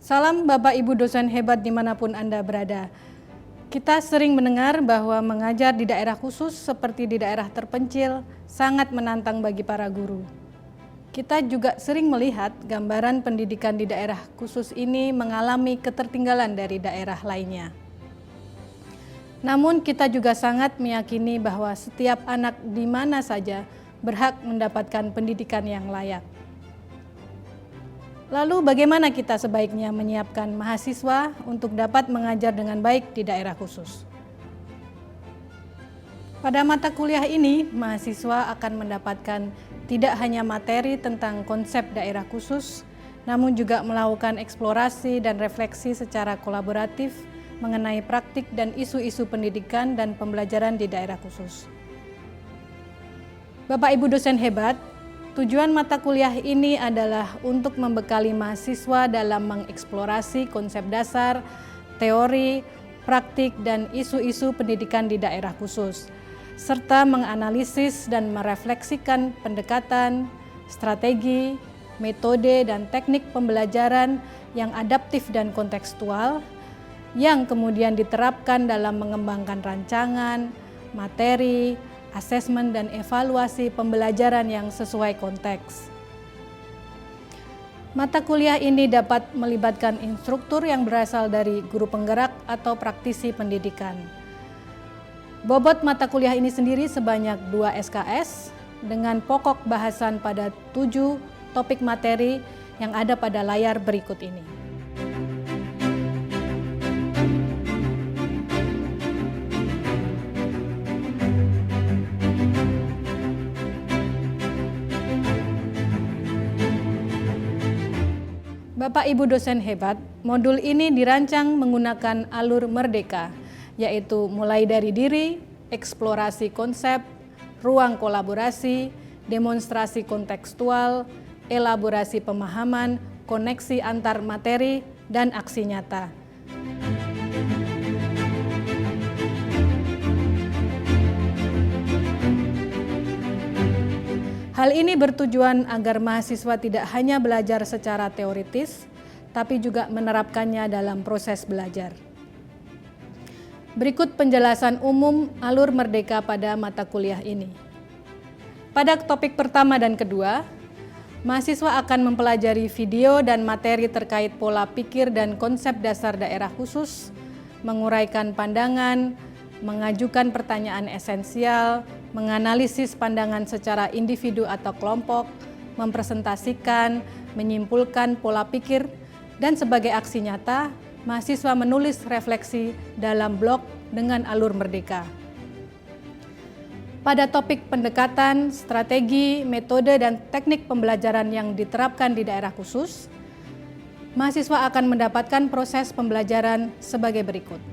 Salam Bapak Ibu dosen hebat dimanapun Anda berada. Kita sering mendengar bahwa mengajar di daerah khusus seperti di daerah terpencil sangat menantang bagi para guru. Kita juga sering melihat gambaran pendidikan di daerah khusus ini mengalami ketertinggalan dari daerah lainnya. Namun kita juga sangat meyakini bahwa setiap anak di mana saja berhak mendapatkan pendidikan yang layak. Lalu bagaimana kita sebaiknya menyiapkan mahasiswa untuk dapat mengajar dengan baik di daerah khusus? Pada mata kuliah ini, mahasiswa akan mendapatkan tidak hanya materi tentang konsep daerah khusus, namun juga melakukan eksplorasi dan refleksi secara kolaboratif mengenai praktik dan isu-isu pendidikan dan pembelajaran di daerah khusus. Bapak Ibu dosen hebat, tujuan mata kuliah ini adalah untuk membekali mahasiswa dalam mengeksplorasi konsep dasar, teori, praktik, dan isu-isu pendidikan di daerah khusus, serta menganalisis dan merefleksikan pendekatan, strategi, metode, dan teknik pembelajaran yang adaptif dan kontekstual, yang kemudian diterapkan dalam mengembangkan rancangan, materi, asesmen dan evaluasi pembelajaran yang sesuai konteks. Mata kuliah ini dapat melibatkan instruktur yang berasal dari guru penggerak atau praktisi pendidikan. Bobot mata kuliah ini sendiri sebanyak 2 SKS dengan pokok bahasan pada 7 topik materi yang ada pada layar berikut ini. Bapak Ibu dosen hebat, modul ini dirancang menggunakan alur merdeka, yaitu mulai dari diri, eksplorasi konsep, ruang kolaborasi, demonstrasi kontekstual, elaborasi pemahaman, koneksi antar materi, dan aksi nyata. Hal ini bertujuan agar mahasiswa tidak hanya belajar secara teoritis, tapi juga menerapkannya dalam proses belajar. Berikut penjelasan umum alur merdeka pada mata kuliah ini. Pada topik pertama dan kedua, mahasiswa akan mempelajari video dan materi terkait pola pikir dan konsep dasar daerah khusus, menguraikan pandangan, mengajukan pertanyaan esensial, menganalisis pandangan secara individu atau kelompok, mempresentasikan, menyimpulkan pola pikir, dan sebagai aksi nyata, mahasiswa menulis refleksi dalam blog dengan alur merdeka. Pada topik pendekatan, strategi, metode, dan teknik pembelajaran yang diterapkan di daerah khusus, mahasiswa akan mendapatkan proses pembelajaran sebagai berikut.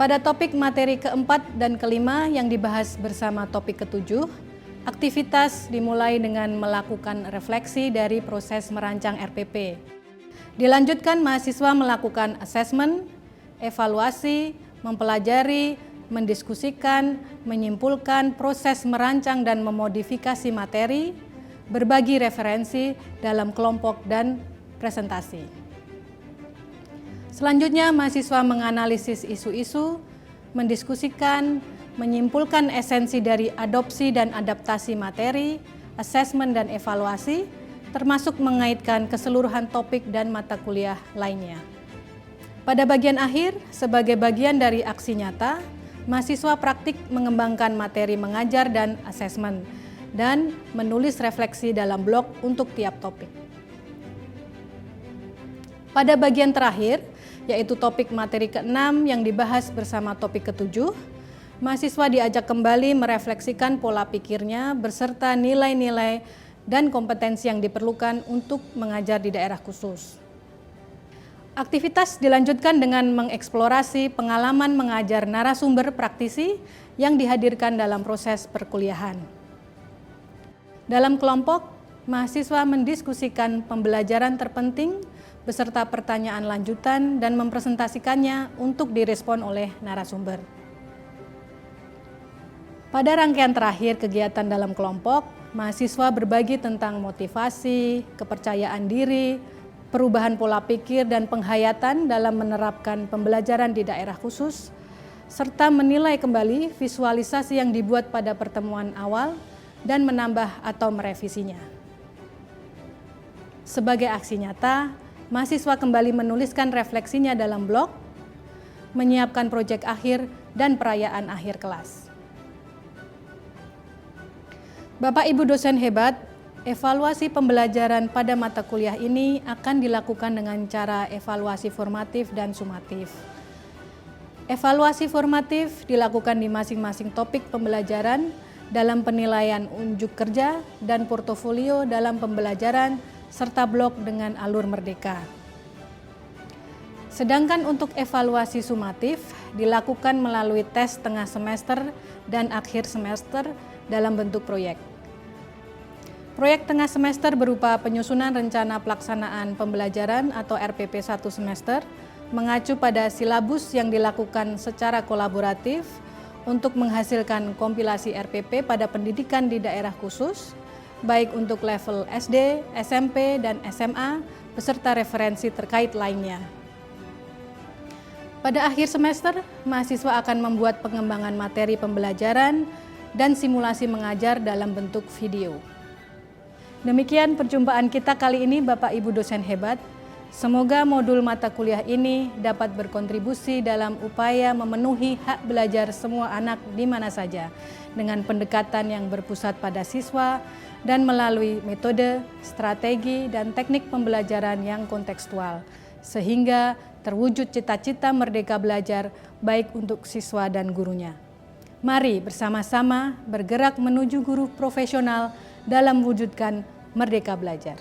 Pada topik materi keempat dan kelima yang dibahas bersama topik ketujuh, aktivitas dimulai dengan melakukan refleksi dari proses merancang RPP. Dilanjutkan mahasiswa melakukan asesmen, evaluasi, mempelajari, mendiskusikan, menyimpulkan proses merancang dan memodifikasi materi, berbagi referensi dalam kelompok dan presentasi. Selanjutnya, mahasiswa menganalisis isu-isu, mendiskusikan, menyimpulkan esensi dari adopsi dan adaptasi materi, asesmen dan evaluasi, termasuk mengaitkan keseluruhan topik dan mata kuliah lainnya. Pada bagian akhir, sebagai bagian dari aksi nyata, mahasiswa praktik mengembangkan materi mengajar dan asesmen, dan menulis refleksi dalam blog untuk tiap topik. Pada bagian terakhir, yaitu topik materi ke-6 yang dibahas bersama topik ke-7, mahasiswa diajak kembali merefleksikan pola pikirnya beserta nilai-nilai dan kompetensi yang diperlukan untuk mengajar di daerah khusus. Aktivitas dilanjutkan dengan mengeksplorasi pengalaman mengajar narasumber praktisi yang dihadirkan dalam proses perkuliahan. Dalam kelompok, mahasiswa mendiskusikan pembelajaran terpenting beserta pertanyaan lanjutan dan mempresentasikannya untuk direspon oleh narasumber. Pada rangkaian terakhir kegiatan dalam kelompok, mahasiswa berbagi tentang motivasi, kepercayaan diri, perubahan pola pikir dan penghayatan dalam menerapkan pembelajaran di daerah khusus, serta menilai kembali visualisasi yang dibuat pada pertemuan awal dan menambah atau merevisinya. Sebagai aksi nyata, mahasiswa kembali menuliskan refleksinya dalam blog, menyiapkan proyek akhir dan perayaan akhir kelas. Bapak Ibu dosen hebat, evaluasi pembelajaran pada mata kuliah ini akan dilakukan dengan cara evaluasi formatif dan sumatif. Evaluasi formatif dilakukan di masing-masing topik pembelajaran dalam penilaian unjuk kerja dan portofolio dalam pembelajaran serta blog dengan alur merdeka. Sedangkan untuk evaluasi sumatif dilakukan melalui tes tengah semester dan akhir semester dalam bentuk proyek. Proyek tengah semester berupa penyusunan rencana pelaksanaan pembelajaran atau RPP 1 semester, mengacu pada silabus yang dilakukan secara kolaboratif untuk menghasilkan kompilasi RPP pada pendidikan di daerah khusus, baik untuk level SD, SMP, dan SMA, beserta referensi terkait lainnya. Pada akhir semester, mahasiswa akan membuat pengembangan materi pembelajaran dan simulasi mengajar dalam bentuk video. Demikian perjumpaan kita kali ini Bapak Ibu dosen hebat. Semoga modul mata kuliah ini dapat berkontribusi dalam upaya memenuhi hak belajar semua anak di mana saja dengan pendekatan yang berpusat pada siswa dan melalui metode, strategi, dan teknik pembelajaran yang kontekstual sehingga terwujud cita-cita merdeka belajar baik untuk siswa dan gurunya. Mari bersama-sama bergerak menuju guru profesional dalam mewujudkan merdeka belajar.